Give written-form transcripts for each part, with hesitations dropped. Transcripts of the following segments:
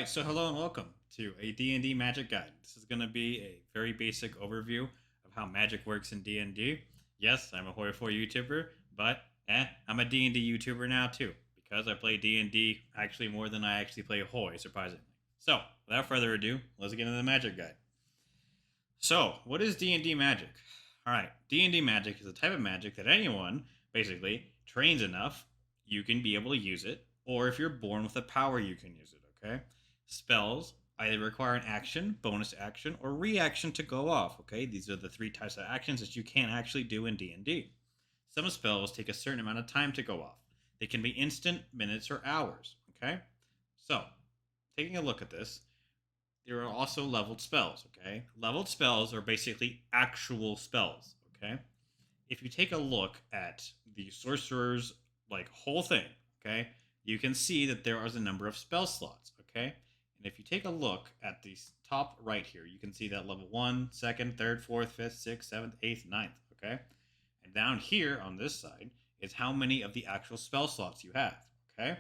Alright, so hello and welcome to a D&D Magic guide. This is going to be a very basic overview of how magic works in D&D. Yes, I'm a Horror 4 YouTuber, but I'm a D&D YouTuber now too, because I play D&D actually more than I actually play Hoi, surprisingly. So, without further ado, let's get into the Magic guide. So, what is D&D Magic? Alright, D&D Magic is a type of magic that anyone, basically, trains enough, you can be able to use it, or if you're born with a power, you can use it, okay? Spells either require an action, bonus action, or reaction to go off, okay? These are the three types of actions that you can actually do in D&D. Some spells take a certain amount of time to go off. They can be instant, minutes, or hours, okay? So, taking a look at this, there are also leveled spells, okay? Leveled spells are basically actual spells, okay? If you take a look at the sorcerer's whole thing, okay, you can see that there is a number of spell slots, okay? And if you take a look at the top right here, you can see that level 1, 2nd, 3rd, 4th, 5th, 6th, 7th, 8th, 9th, okay? And down here on this side is how many of the actual spell slots you have, okay?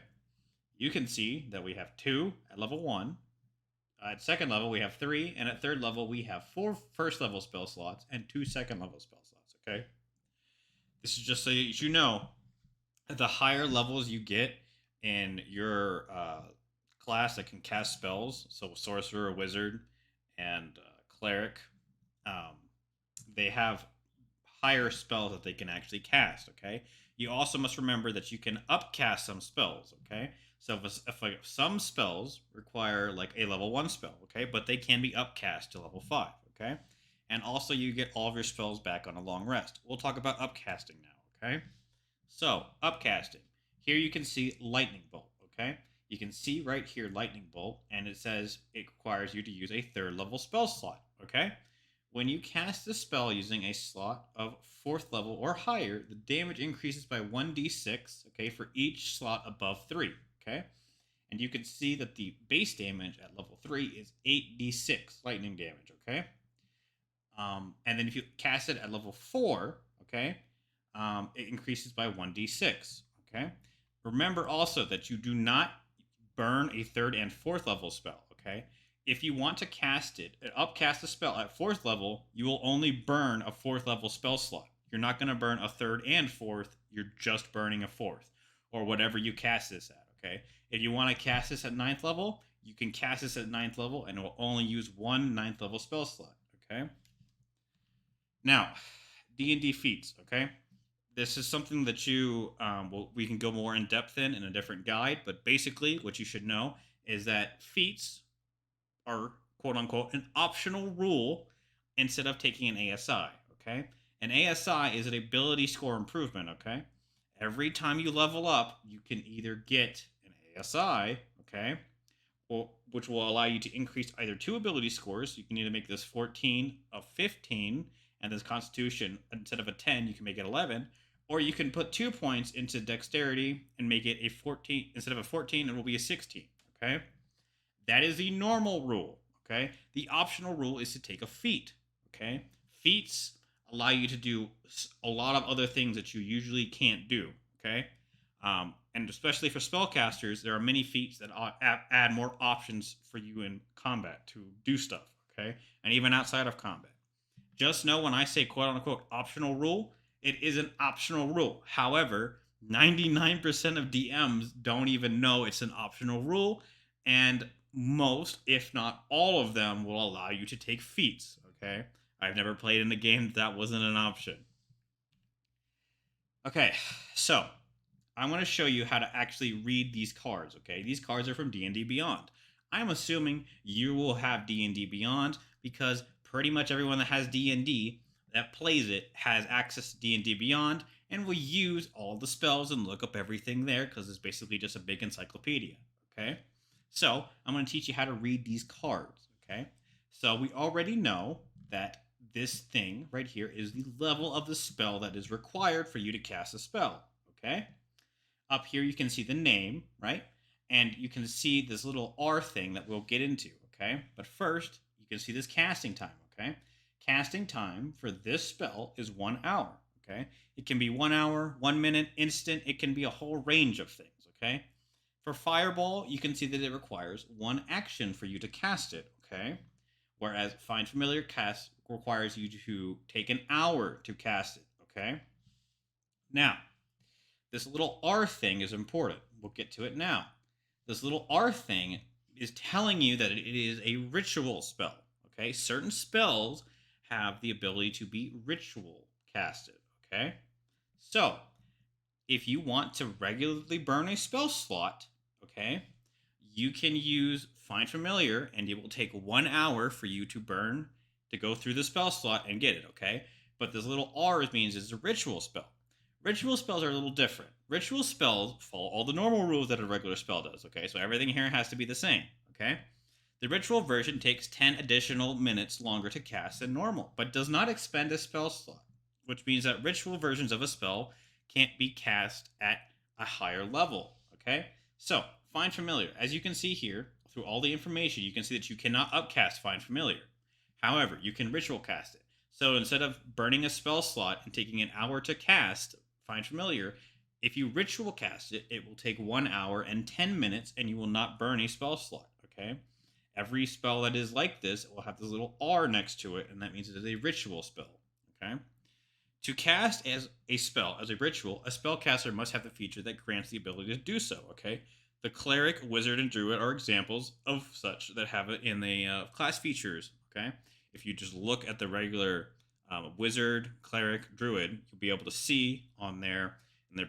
You can see that we have 2 at level 1. At second level, we have 3. And at third level, we have 4 first level spell slots and 2 second level spell slots, okay? This is just so you know, the higher levels you get in your class that can cast spells, so sorcerer, wizard, and cleric, um, they have higher spells that they can actually cast. Okay. You also must remember that you can upcast some spells. Okay. So if some spells require like a level 1 spell, okay, but they can be upcast to level 5. Okay. And also you get all of your spells back on a long rest. We'll talk about upcasting now. Okay. So, upcasting. Here you can see lightning bolt, okay? You can see right here lightning bolt, and it says it requires you to use a 3rd level spell slot, okay? When you cast a spell using a slot of 4th level or higher, the damage increases by 1d6, okay, for each slot above 3, okay? And you can see that the base damage at level 3 is 8d6 lightning damage, okay? And then if you cast it at level 4, okay, it increases by 1d6. Okay. Remember also that you do not burn a 3rd and 4th level spell. Okay. If you want to cast it, upcast a spell at 4th level, you will only burn a 4th level spell slot. You're not going to burn a 3rd and 4th. You're just burning a 4th or whatever you cast this at. Okay. If you want to cast this at 9th level, you can cast this at 9th level and it will only use one 9th level spell slot. Okay. Now, D&D Feats, okay? This is something that we can go more in depth in a different guide, but basically what you should know is that feats are quote unquote an optional rule instead of taking an ASI, okay? An ASI is an ability score improvement, okay? Every time you level up, you can either get an ASI, okay? Or, which will allow you to increase either 2 ability scores. You can either make this 14 a 15, and this Constitution, instead of a 10, you can make it 11, or you can put 2 points into Dexterity and make it a 14. Instead of a 14, it will be a 16. Okay, that is the normal rule. Okay, the optional rule is to take a feat. Okay, feats allow you to do a lot of other things that you usually can't do. Okay, and especially for spellcasters, there are many feats that add more options for you in combat to do stuff. Okay, and even outside of combat. Just know when I say quote unquote optional rule, it is an optional rule. However, 99% of DMs don't even know it's an optional rule, and most, if not all of them, will allow you to take feats. Okay, I've never played in a game that wasn't an option. Okay, so I'm going to show you how to actually read these cards. Okay, these cards are from D&D Beyond. I'm assuming you will have D&D Beyond because pretty much everyone that has D&D that plays it has access to D&D Beyond and will use all the spells and look up everything there because it's basically just a big encyclopedia. Okay, so I'm going to teach you how to read these cards. Okay, so we already know that this thing right here is the level of the spell that is required for you to cast a spell. Okay, up here you can see the name, right? And you can see this little R thing that we'll get into, okay? But first, you can see this casting time, okay? Casting time for this spell is 1 hour, okay? It can be 1 hour, 1 minute, instant. It can be a whole range of things, okay? For Fireball, you can see that it requires one action for you to cast it, okay? Whereas Find Familiar cast requires you to take an hour to cast it, okay? Now, this little R thing is important. We'll get to it now. This little R thing is telling you that it is a ritual spell, okay? Certain spells have the ability to be ritual casted, okay? So, if you want to regularly burn a spell slot, okay, you can use Find Familiar, and it will take 1 hour for you to burn to go through the spell slot and get it, okay? But this little R means it's a ritual spell. Ritual spells are a little different. Ritual spells follow all the normal rules that a regular spell does, okay? So everything here has to be the same, okay? The ritual version takes 10 additional minutes longer to cast than normal, but does not expend a spell slot, which means that ritual versions of a spell can't be cast at a higher level, okay? So, Find Familiar. As you can see here, through all the information, you can see that you cannot upcast Find Familiar. However, you can ritual cast it. So instead of burning a spell slot and taking an hour to cast Find Familiar, if you ritual cast it, it will take 1 hour and 10 minutes and you will not burn a spell slot, okay? Every spell that is like this will have this little R next to it, and that means it is a ritual spell, okay? To cast as a spell, as a ritual, a spellcaster must have the feature that grants the ability to do so, okay? The cleric, wizard, and druid are examples of such that have it in the class features, okay? If you just look at the regular wizard, cleric, druid, you'll be able to see on their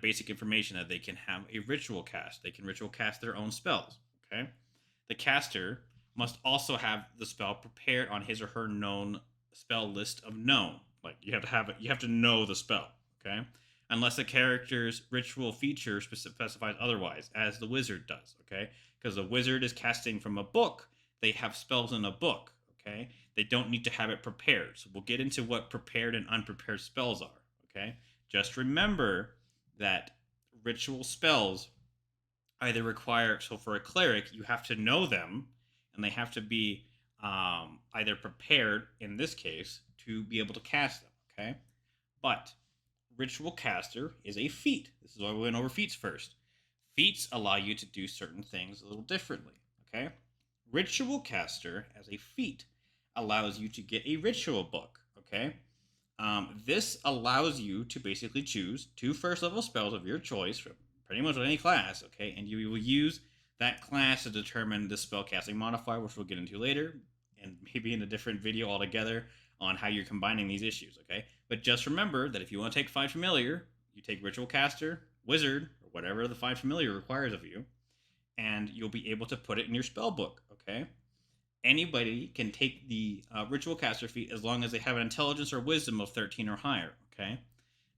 basic information that they can have a ritual cast. They can ritual cast their own spells, okay? The caster must also have the spell prepared on his or her known spell list of known. Like you have to have it, you have to know the spell, okay? Unless the character's ritual feature specifies otherwise, as the wizard does, okay? Because the wizard is casting from a book, they have spells in a book, okay? They don't need to have it prepared. So we'll get into what prepared and unprepared spells are, okay? Just remember that ritual spells either require, so for a cleric, you have to know them, and they have to be either prepared, in this case, to be able to cast them, okay? But Ritual Caster is a feat. This is why we went over feats first. Feats allow you to do certain things a little differently, okay? Ritual Caster, as a feat, allows you to get a ritual book, okay? This allows you to basically choose 2 first-level spells of your choice from pretty much any class, okay? And you will use that class to determine the spellcasting modifier, which we'll get into later, and maybe in a different video altogether on how you're combining these issues, okay? But just remember that if you want to take Find Familiar, you take Ritual Caster, Wizard, or whatever the Find Familiar requires of you, and you'll be able to put it in your spell book, okay? Anybody can take the Ritual Caster feat as long as they have an Intelligence or Wisdom of 13 or higher, okay?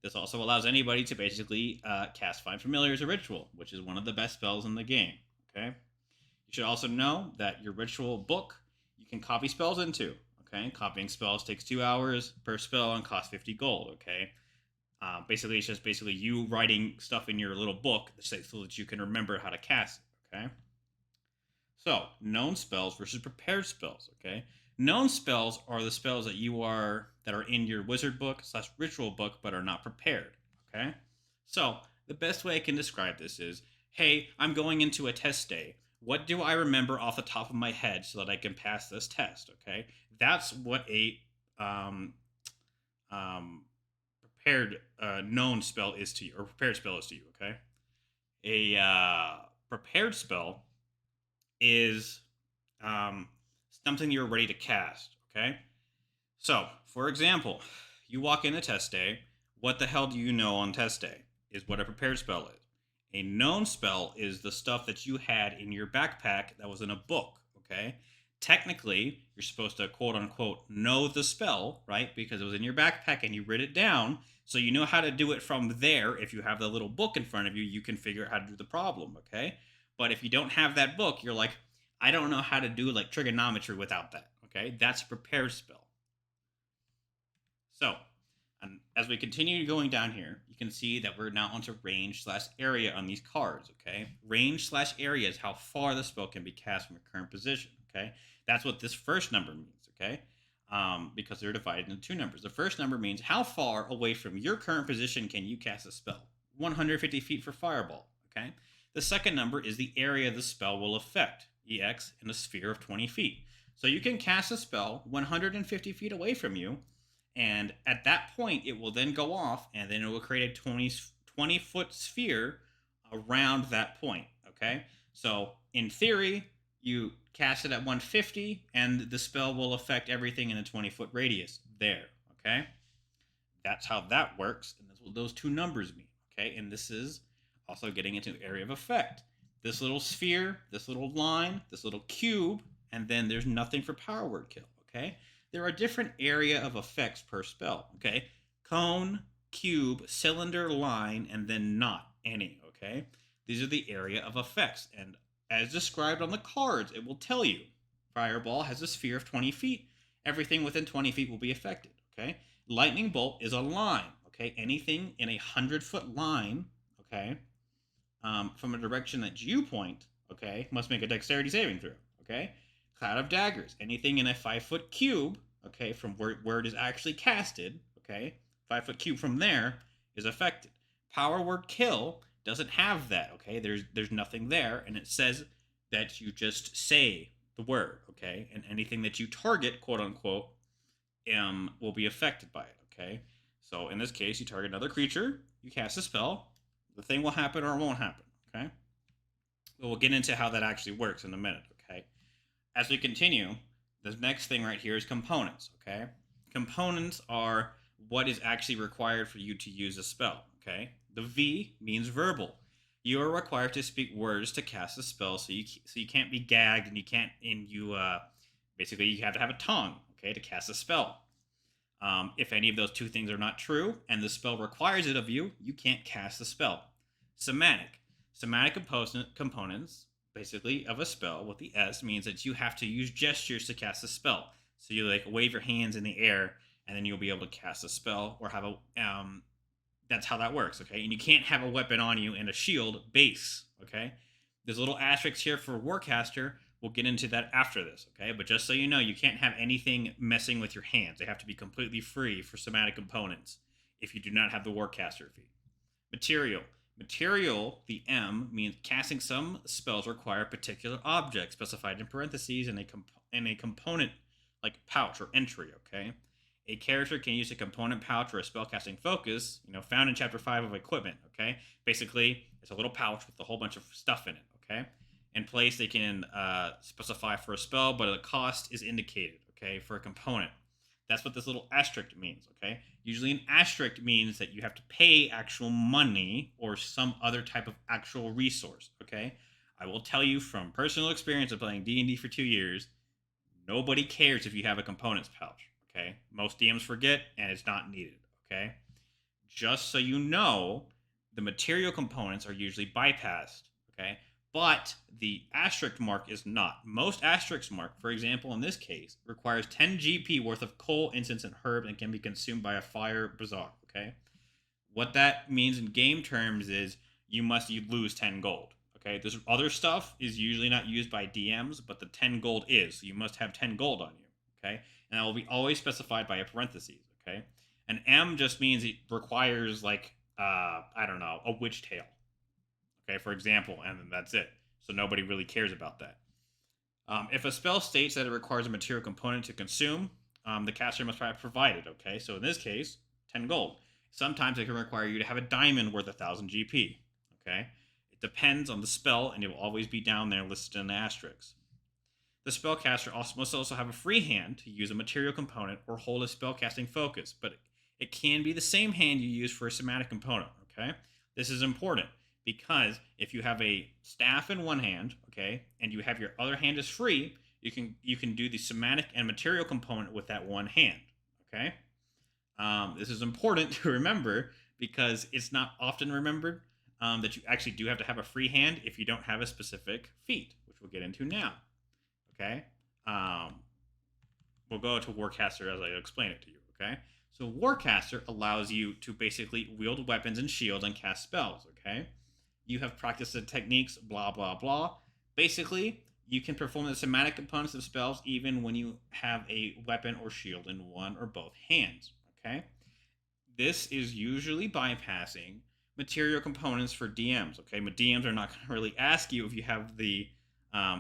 This also allows anybody to basically cast Find Familiar as a ritual, which is one of the best spells in the game, okay? You should also know that your ritual book, you can copy spells into, okay? Copying spells takes 2 hours per spell and costs 50 gold, okay? Basically, it's just basically you writing stuff in your little book so that you can remember how to cast it, okay? So, known spells versus prepared spells, okay? Known spells are the spells that are in your wizard book / ritual book but are not prepared, okay? So, the best way I can describe this is, hey, I'm going into a test day. What do I remember off the top of my head so that I can pass this test, okay? That's what a prepared known spell is to you, or prepared spell is to you, okay? A prepared spell is something you're ready to cast, okay? So, for example, you walk in a test day. What the hell do you know on test day is what a prepared spell is. A known spell is the stuff that you had in your backpack that was in a book, okay? Technically, you're supposed to quote unquote know the spell, right? Because it was in your backpack and you wrote it down. So you know how to do it from there. If you have the little book in front of you, you can figure out how to do the problem, okay? But if you don't have that book, you're like, I don't know how to do like trigonometry without that, okay? That's a prepared spell. So, and as we continue going down here, you can see that we're now onto range / area on these cards, okay? Range / area is how far the spell can be cast from your current position, okay? That's what this first number means, okay? Because they're divided into 2 numbers. The first number means how far away from your current position can you cast a spell. 150 feet for Fireball, okay? The second number is the area the spell will affect, EX, in a sphere of 20 feet. So you can cast a spell 150 feet away from you, and at that point, it will then go off, and then it will create a 20-foot sphere around that point. Okay? So, in theory, you cast it at 150, and the spell will affect everything in a 20-foot radius there. Okay? That's how that works, and that's what those two numbers mean. Okay? And this is also getting into area of effect. This little sphere, this little line, this little cube, and then there's nothing for power word kill. Okay? There are different area of effects per spell. Okay? Cone, cube, cylinder, line, and then not any. Okay? These are the area of effects, and as described on the cards, it will tell you. Fireball has a sphere of 20 feet. Everything within 20 feet will be affected. Okay? Lightning bolt is a line. Okay? Anything in a 100-foot line, okay, from a direction that you point, okay, must make a dexterity saving throw. Okay? Cloud of daggers. Anything in a 5-foot cube, okay, from where it is actually casted, okay, 5-foot cube from there is affected. Power word kill doesn't have that, okay? There's nothing there, and it says that you just say the word, okay? And anything that you target, quote unquote, will be affected by it, okay? So in this case, you target another creature, you cast a spell, the thing will happen or it won't happen, okay? But we'll get into how that actually works in a minute, okay? As we continue, the next thing right here is components, okay? Components are what is actually required for you to use a spell, okay? The V means verbal. You are required to speak words to cast a spell, so you can't be gagged, and basically you have to have a tongue, okay, to cast a spell. If any of those two things are not true, and the spell requires it of you, you can't cast the spell. Somatic components, basically, of a spell with the S means that you have to use gestures to cast a spell. So you like wave your hands in the air, and then you'll be able to cast a spell or have a that's how that works, okay? And you can't have a weapon on you and a shield base, okay? There's a little asterisk here for Warcaster. We'll get into that after this, okay? But just so you know, you can't have anything messing with your hands. They have to be completely free for somatic components if you do not have the Warcaster feat. Material. Material, the M, means casting some spells require particular objects specified in parentheses in a component like pouch or entry, okay? A character can use a component pouch or a spellcasting focus, found in Chapter 5 of Equipment, okay? Basically, it's a little pouch with a whole bunch of stuff in it, okay? In place, they can specify for a spell, but the cost is indicated, okay, for a component. That's what this little asterisk means, okay? Usually an asterisk means that you have to pay actual money or some other type of actual resource, okay? I will tell you from personal experience of playing D&D for 2 years, nobody cares if you have a components pouch. Okay, most DMs forget, and it's not needed. Okay, just so you know, the material components are usually bypassed. Okay, but the asterisk mark is not. Most asterisk mark, for example, in this case, requires 10 GP worth of coal, incense, and herb, and can be consumed by a fire bazaar. Okay, what that means in game terms is you lose 10 gold. Okay, this other stuff is usually not used by DMs, but the 10 gold is. So you must have 10 gold on you. Okay. And that will be always specified by a parentheses, okay? An M just means it requires, a witch tail, okay, for example, and then that's it. So nobody really cares about that. If a spell states that it requires a material component to consume, the caster must provide it, okay? So in this case, 10 gold. Sometimes it can require you to have a diamond worth 1,000 GP, okay? It depends on the spell, and it will always be down there listed in the asterisks. The spellcaster must also have a free hand to use a material component or hold a spellcasting focus, but it can be the same hand you use for a somatic component, okay? This is important because if you have a staff in one hand, okay, and you have your other hand is free, you can do the somatic and material component with that one hand, okay? This is important to remember because it's not often remembered that you actually do have to have a free hand if you don't have a specific feat, which we'll get into now. Okay, we'll go to Warcaster as I explain it to you, okay? So Warcaster allows you to basically wield weapons and shields and cast spells, okay? You have practiced the techniques, blah, blah, blah. Basically, you can perform the somatic components of spells even when you have a weapon or shield in one or both hands, okay? This is usually bypassing material components for DMs. Okay, but DMs are not going to really ask you if you have the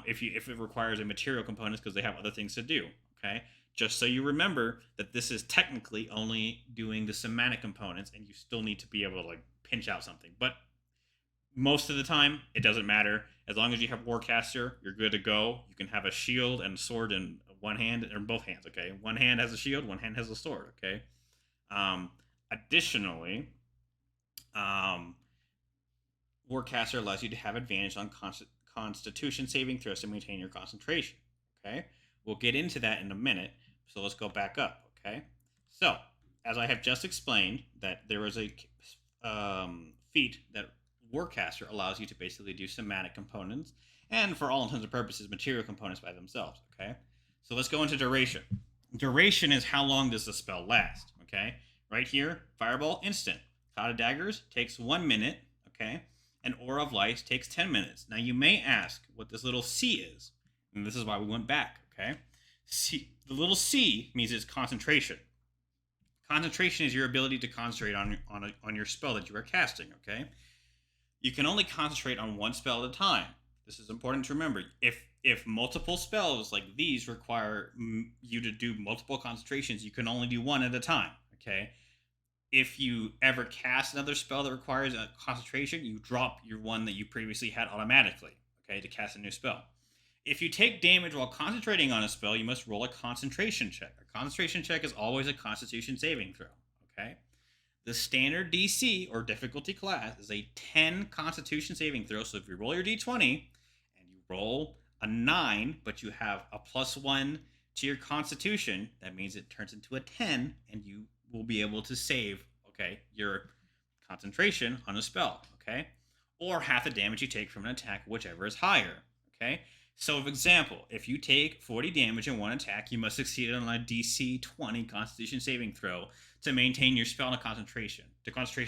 if it requires a material components because they have other things to do. Okay, just so you remember that this is technically only doing the semantic components, and you still need to be able to like pinch out something. But most of the time, it doesn't matter. As long as you have Warcaster, you're good to go. You can have a shield and a sword in one hand or both hands. Okay, one hand has a shield, one hand has a sword. Okay. Additionally, um, Warcaster allows you to have advantage on Constitution saving throws to maintain your concentration. Okay, we'll get into that in a minute. So let's go back up. Okay, so as I have just explained, that there is a feat that Warcaster allows you to basically do semantic components, and for all intents and purposes, material components by themselves. Okay, so let's go into duration. Duration is how long does the spell last. Okay, right here, Fireball instant. Cloud of Daggers takes 1 minute. Okay, and Aura of Light takes 10 minutes. Now you may ask what this little C is, and this is why we went back. Okay, the little C means it's concentration. Concentration is your ability to concentrate on your spell that you are casting. Okay, you can only concentrate on one spell at a time. This is important to remember. If multiple spells like these require you to do multiple concentrations, you can only do one at a time. Okay. If you ever cast another spell that requires a concentration, you drop your one that you previously had automatically. Okay, to cast a new spell. If you take damage while concentrating on a spell, you must roll a concentration check. A concentration check is always a Constitution saving throw. Okay. The standard DC or difficulty class is a 10 Constitution saving throw. So if you roll your D20 and you roll a 9, but you have a +1 to your Constitution, that means it turns into a 10, and you will be able to save, okay, your concentration on a spell, okay? Or half the damage you take from an attack, whichever is higher, okay? So, for example, if you take 40 damage in one attack, you must succeed on a DC 20 Constitution saving throw to maintain your spell to concentration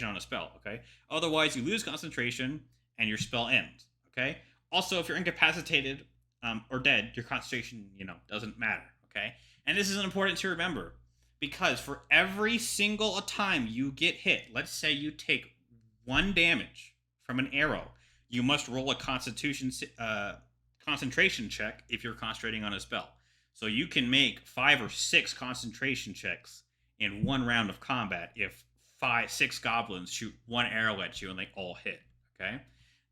on a spell, okay? Otherwise, you lose concentration and your spell ends, okay? Also, if you're incapacitated or dead, your concentration, doesn't matter, okay? And this is important to remember because for every single time you get hit, let's say you take 1 damage from an arrow, you must roll a concentration check if you're concentrating on a spell. So you can make 5 or 6 concentration checks in one round of combat if 6 goblins shoot 1 arrow at you and they all hit. Okay?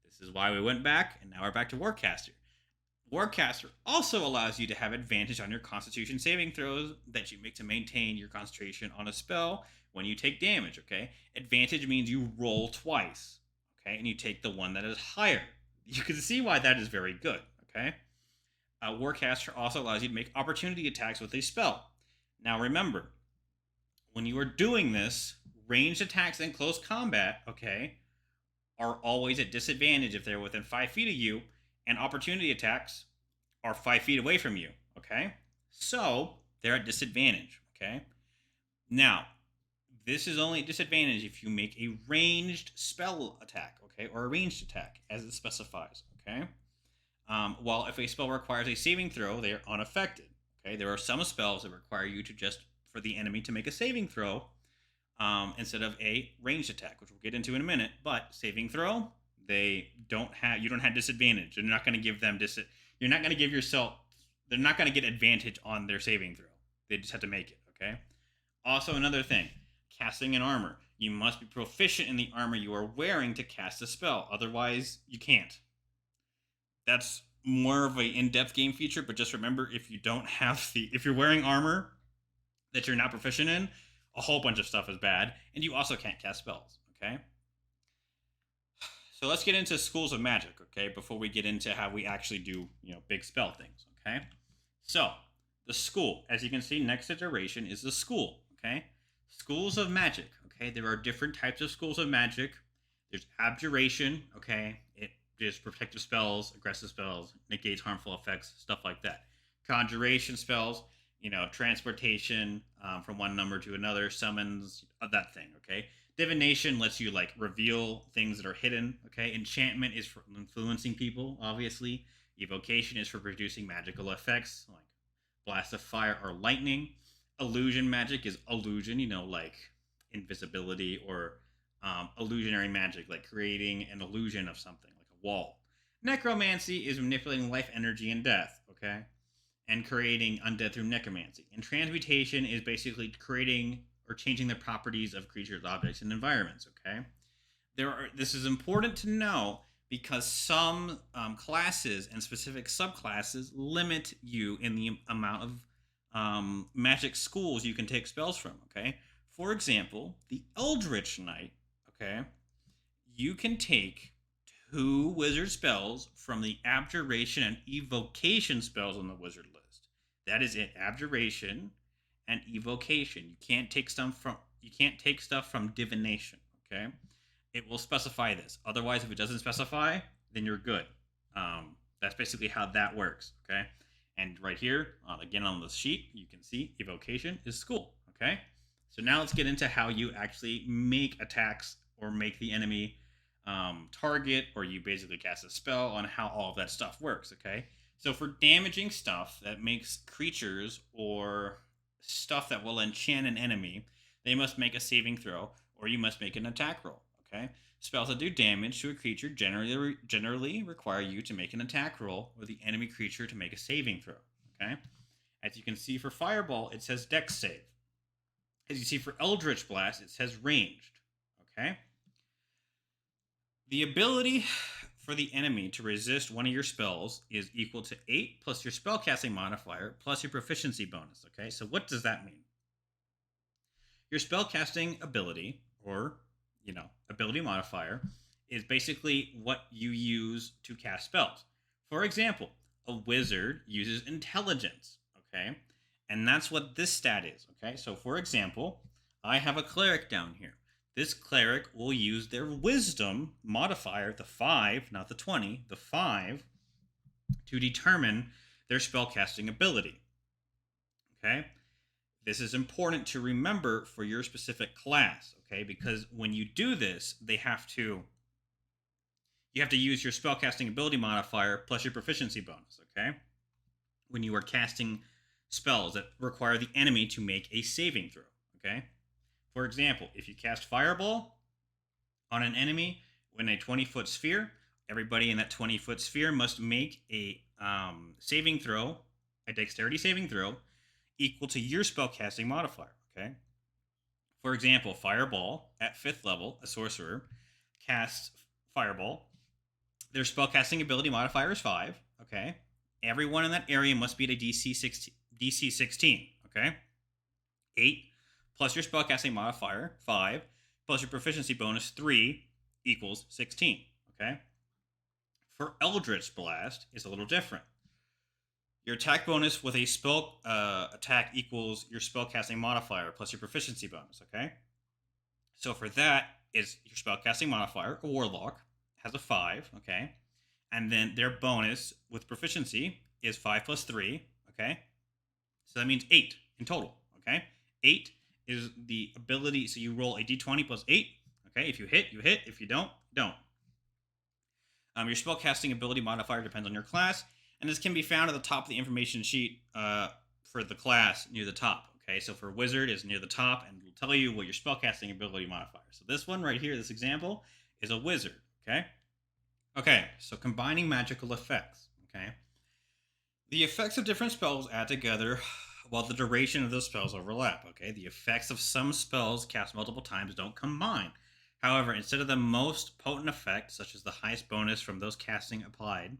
This is why we went back, and now we're back to Warcaster. Warcaster also allows you to have advantage on your Constitution saving throws that you make to maintain your concentration on a spell when you take damage. Okay? Advantage means you roll twice. Okay? And you take the one that is higher. You can see why that is very good. Okay? Warcaster also allows you to make opportunity attacks with a spell. Now remember, when you are doing this, ranged attacks in close combat, okay, are always at disadvantage if they're within 5 feet of you, and opportunity attacks are 5 feet away from you, okay? So, they're at disadvantage, okay? Now, this is only a disadvantage if you make a ranged spell attack, okay, or a ranged attack, as it specifies, okay? While if a spell requires a saving throw, they are unaffected, okay? There are some spells that require you to for the enemy to make a saving throw instead of a ranged attack, which we'll get into in a minute. But saving throw, you don't have disadvantage. You're not going to give them You're not going to give yourself. They're not going to get advantage on their saving throw. They just have to make it. Okay. Also, another thing, casting an armor. You must be proficient in the armor you are wearing to cast a spell. Otherwise, you can't. That's more of an in-depth game feature. But just remember, if you're wearing armor that you're not proficient in, a whole bunch of stuff is bad, and you also can't cast spells, okay? So let's get into schools of magic, okay, before we get into how we actually do, big spell things, okay? So, the school, as you can see next to duration, is the school, okay? Schools of magic, okay? There are different types of schools of magic. There's abjuration, okay? It gives protective spells, aggressive spells, negates harmful effects, stuff like that. Conjuration spells, transportation from one number to another, summons, that thing, okay? Divination lets you, reveal things that are hidden, okay? Enchantment is for influencing people, obviously. Evocation is for producing magical effects, like blast of fire or lightning. Illusion magic is illusion, like invisibility or illusionary magic, like creating an illusion of something, like a wall. Necromancy is manipulating life energy and death, okay? And creating undead through necromancy. And transmutation is basically creating or changing the properties of creatures, objects, and environments, okay? This is important to know because some classes and specific subclasses limit you in the amount of magic schools you can take spells from, okay? For example, the Eldritch Knight, okay? You can take 2 wizard spells from the abjuration and evocation spells on the wizard list. That is it, abjuration and evocation. You can't take stuff from divination, okay? It will specify this. Otherwise, if it doesn't specify, then you're good. That's basically how that works, okay? And right here, again on the sheet, you can see evocation is school, okay? So now let's get into how you actually make attacks or make the enemy target, or you basically cast a spell, on how all of that stuff works, okay? So for damaging stuff that makes creatures or stuff that will enchant an enemy, they must make a saving throw, or you must make an attack roll, okay? Spells that do damage to a creature generally require you to make an attack roll, or the enemy creature to make a saving throw, okay? As you can see for Fireball, it says Dex save. As you see for Eldritch Blast, it says ranged, okay? The ability for the enemy to resist one of your spells is equal to 8 plus your spellcasting modifier plus your proficiency bonus, okay? So what does that mean? Your spellcasting ability, or, ability modifier, is basically what you use to cast spells. For example, a wizard uses intelligence, okay? And that's what this stat is, okay? So for example, I have a cleric down here. This cleric will use their wisdom modifier, the 5, not the 20, the 5, to determine their spellcasting ability. Okay? This is important to remember for your specific class, okay? Because when you do this, you have to use your spellcasting ability modifier plus your proficiency bonus, okay? When you are casting spells that require the enemy to make a saving throw, okay? For example, if you cast Fireball on an enemy in a 20-foot sphere, everybody in that 20-foot sphere must make a saving throw, a dexterity saving throw, equal to your spellcasting modifier, okay? For example, Fireball, at 5th level, a sorcerer, casts Fireball. Their spellcasting ability modifier is 5, okay? Everyone in that area must beat a DC 16, okay? 8 plus your spellcasting modifier, 5, plus your proficiency bonus, 3, equals 16, okay? For Eldritch Blast, it's a little different. Your attack bonus with a spell attack equals your spellcasting modifier plus your proficiency bonus, okay? So for that, is your spellcasting modifier, a warlock, has a 5, okay? And then their bonus with proficiency is 5 plus 3, okay? So that means 8 in total, okay? 8 is the ability, so you roll a d20 plus 8, okay? If you hit, you hit. If you don't, don't. Your spellcasting ability modifier depends on your class, and this can be found at the top of the information sheet for the class near the top, okay? So for Wizard, it's near the top, and it'll tell you what your spellcasting ability modifier. So this one right here, this example, is a Wizard, okay? Okay, so combining magical effects, okay? The effects of different spells add together while the duration of those spells overlap, okay? The effects of some spells cast multiple times don't combine. However, instead of the most potent effect, such as the highest bonus from those casting applied,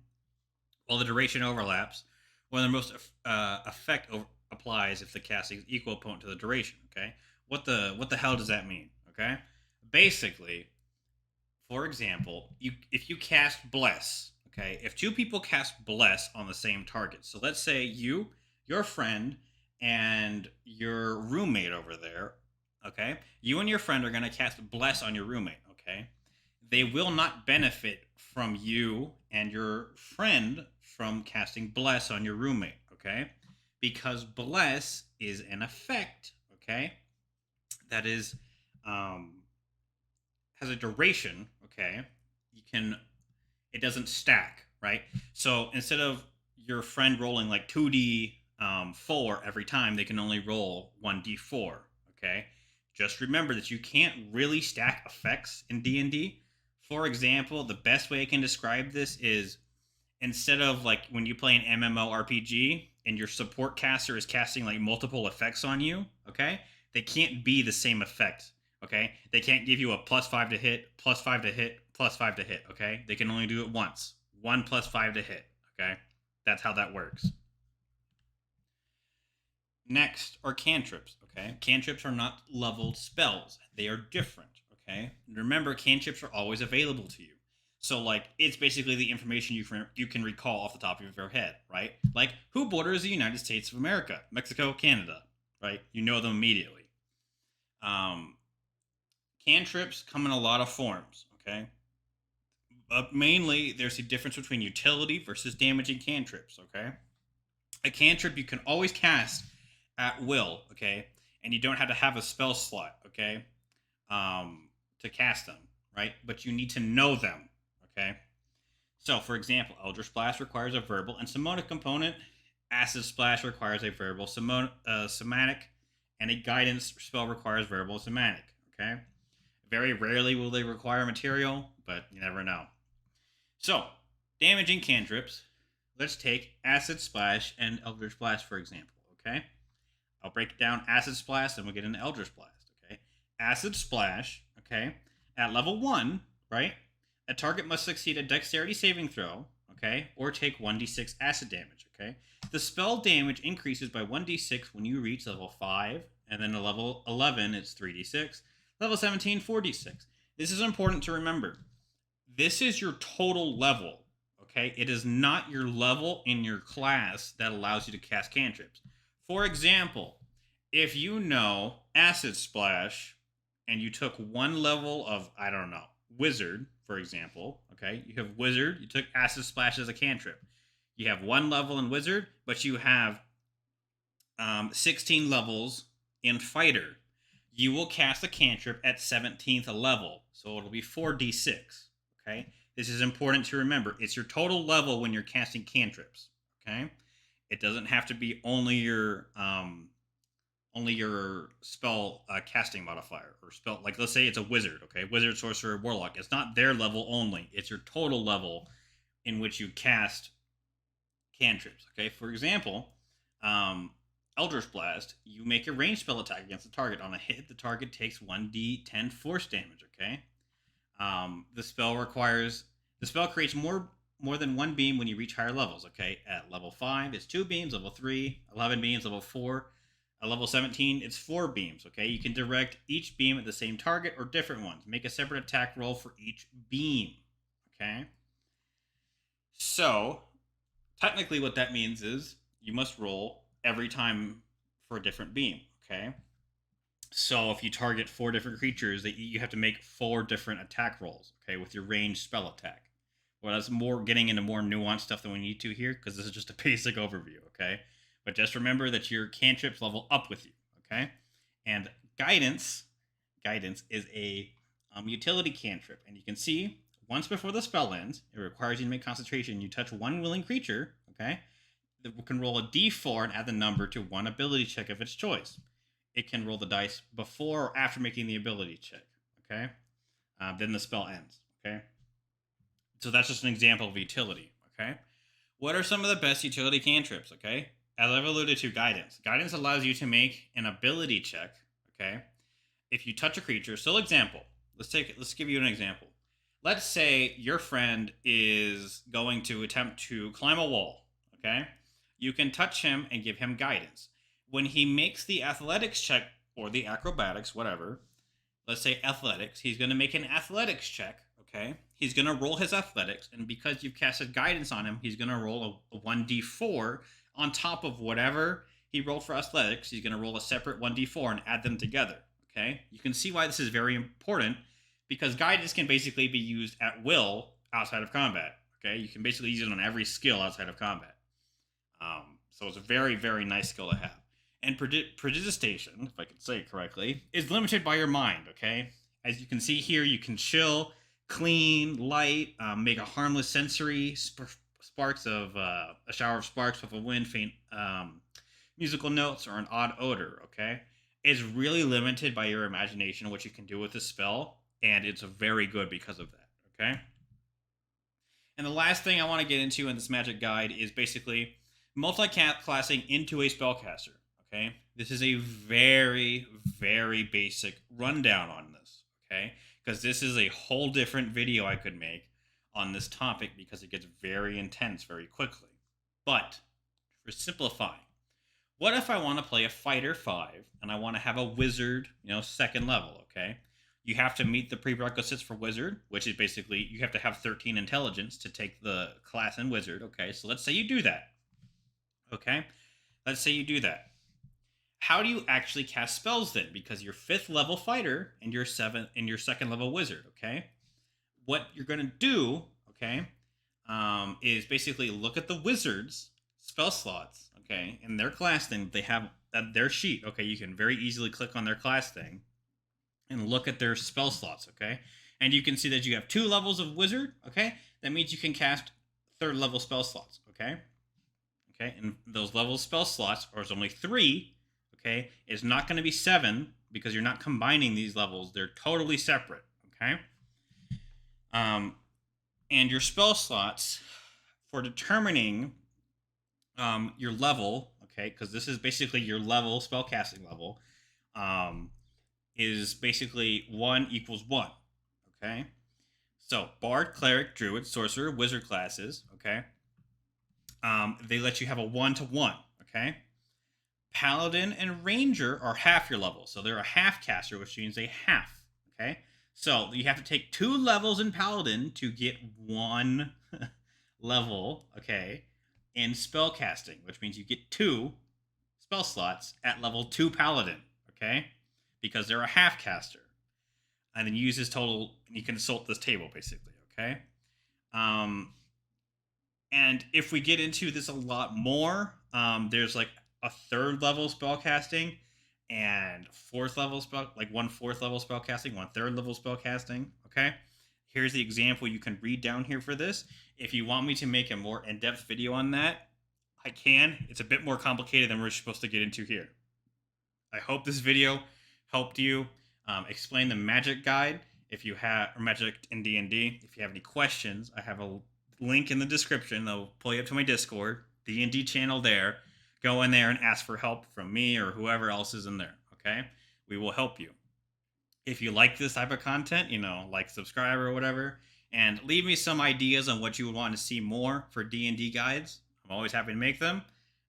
while the duration overlaps, when the most effect applies if the casting is equal potent to the duration, okay? What the hell does that mean, okay? Basically, for example, if you cast Bless, okay? If 2 people cast Bless on the same target, so let's say you, your friend, and your roommate over there, okay? You and your friend are going to cast Bless on your roommate, okay? They will not benefit from you and your friend from casting Bless on your roommate, okay? Because Bless is an effect, okay? That is, has a duration, okay? It doesn't stack, right? So instead of your friend rolling like 2d4 every time, they can only roll 1d4, okay? just remember that you can't really stack effects in D&D. For example, the best way I can describe this is instead of like when you play an MMORPG and your support caster is casting like multiple effects on you, okay? They can't be the same effect, okay? They can't give you a +5 to hit, +5 to hit, +5 to hit, okay? They can only do it once. 1 +5 to hit, okay? That's how that works. Next are cantrips, okay? Cantrips are not leveled spells. They are different, okay? And remember, cantrips are always available to you. So, like, it's basically the information you can recall off the top of your head, right? Like, who borders the United States of America? Mexico, Canada, right? You know them immediately. Cantrips come in a lot of forms, okay? But mainly, there's a difference between utility versus damaging cantrips, okay? A cantrip you can always cast at will, okay? And you don't have to have a spell slot, okay? To cast them, right? But you need to know them, okay? So, for example, Eldritch Blast requires a verbal and somatic component. Acid Splash requires a verbal somatic, and a guidance spell requires verbal somatic, okay? Very rarely will they require material, but you never know. So, damaging cantrips. Let's take Acid Splash and Eldritch Blast, for example, okay? I'll break it down Acid Splash, and we'll get into Eldritch Blast, okay? Acid Splash, okay? At level 1, right? A target must succeed a dexterity saving throw, okay? Or take 1d6 acid damage, okay? The spell damage increases by 1d6 when you reach level 5, and then at level 11, it's 3d6. Level 17, 4d6. This is important to remember. This is your total level, okay? It is not your level in your class that allows you to cast cantrips. For example, if you know Acid Splash and you took one level of, I don't know, Wizard, for example, okay? You have Wizard, you took Acid Splash as a cantrip. You have one level in Wizard, but you have 16 levels in Fighter. You will cast a cantrip at 17th level, so it'll be 4d6, okay? This is important to remember. It's your total level when you're casting cantrips, okay? It doesn't have to be only your spell casting modifier or spell. Like, let's say it's a wizard, okay? Wizard, sorcerer, warlock. It's not their level only. It's your total level in which you cast cantrips, okay? For example, Eldritch Blast, you make a ranged spell attack against the target. On a hit, the target takes 1d10 force damage, okay? The spell creates more than one beam when you reach higher levels, okay? At level 5, it's 2 beams. Level 3, 11 beams. Level 4, at level 17, it's 4 beams, okay? You can direct each beam at the same target or different ones. Make a separate attack roll for each beam, okay? So, technically what that means is you must roll every time for a different beam, okay? So if you target 4 different creatures, you have to make 4 different attack rolls, okay, with your ranged spell attack. Well, that's more getting into more nuanced stuff than we need to here, because this is just a basic overview, okay? But just remember that your cantrips level up with you, okay? And guidance is a utility cantrip, and you can see once before the spell ends, it requires you to make concentration. You touch one willing creature, okay? That can roll a d4 and add the number to one ability check of its choice. It can roll the dice before or after making the ability check, okay? Then the spell ends, okay? So that's just an example of utility, okay? What are some of the best utility cantrips, okay? As I've alluded to, guidance. Guidance allows you to make an ability check, okay? If you touch a creature, so example, let's give you an example. Let's say your friend is going to attempt to climb a wall, okay? You can touch him and give him guidance. When he makes the athletics check or the acrobatics, whatever, let's say athletics, he's going to make an athletics check, okay? He's going to roll his athletics, and because you've casted guidance on him, he's going to roll a 1d4 on top of whatever he rolled for athletics. He's going to roll a separate 1d4 and add them together, okay? You can see why this is very important, because guidance can basically be used at will outside of combat, okay? You can basically use it on every skill outside of combat. So it's a very, very nice skill to have. And prestidigitation, if I can say it correctly, is limited by your mind, okay? As you can see here, you can chill, clean, light, make a harmless sensory, sparks of a shower of sparks, puff of wind, faint musical notes, or an odd odor, okay? is really limited by your imagination, what you can do with the spell, and it's very good because of that. Okay. And the last thing I want to get into in this magic guide is basically multi-classing into a spellcaster. Okay, this is a very, very basic rundown on this. Okay, because this is a whole different video I could make on this topic because it gets very intense very quickly. But for simplifying, what if I want to play a fighter 5 and I want to have a wizard, second level, okay? You have to meet the prerequisites for wizard, which is basically you have to have 13 intelligence to take the class in wizard, okay? So let's say you do that. Okay? Let's say you do that. How do you actually cast spells then? Because you're 5th level fighter and you're 2nd level wizard, okay? What you're going to do, okay, is basically look at the wizard's spell slots, okay, in their class thing. They have their sheet, okay. You can very easily click on their class thing and look at their spell slots, okay, and you can see that you have 2 levels of wizard, okay. That means you can cast 3rd level spell slots, okay, and those level spell slots, or it's only 3, okay, is not going to be 7 because you're not combining these levels. They're totally separate, okay. And your spell slots for determining your level, okay, because this is basically your level, spellcasting level, is basically 1 equals 1, okay? So, Bard, Cleric, Druid, Sorcerer, Wizard classes, okay? They let you have a 1-to-1, okay? Paladin and Ranger are half your level, so they're a half caster, which means a half, okay? So you have to take 2 levels in Paladin to get 1 level, okay, in spellcasting, which means you get 2 spell slots at level 2 Paladin, okay, because they're a half caster. And then you use this total, and you consult this table, basically, okay? And if we get into this a lot more, there's like a 3rd level spellcasting, and 4th level spell, like 1 4th level spell casting, 1 3rd level spell casting. Okay, here's the example you can read down here for this. If you want me to make a more in-depth video on that, I can. It's a bit more complicated than we're supposed to get into here. I hope this video helped you explain the magic guide. If you have, or magic in D&D, if you have any questions, I have a link in the description. I'll pull you up to my Discord, D&D channel there. Go in there and ask for help from me or whoever else is in there, okay? We will help you. If you like this type of content, like, subscribe or whatever, and leave me some ideas on what you would want to see more for D&D guides. I'm always happy to make them,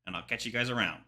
and I'll catch you guys around.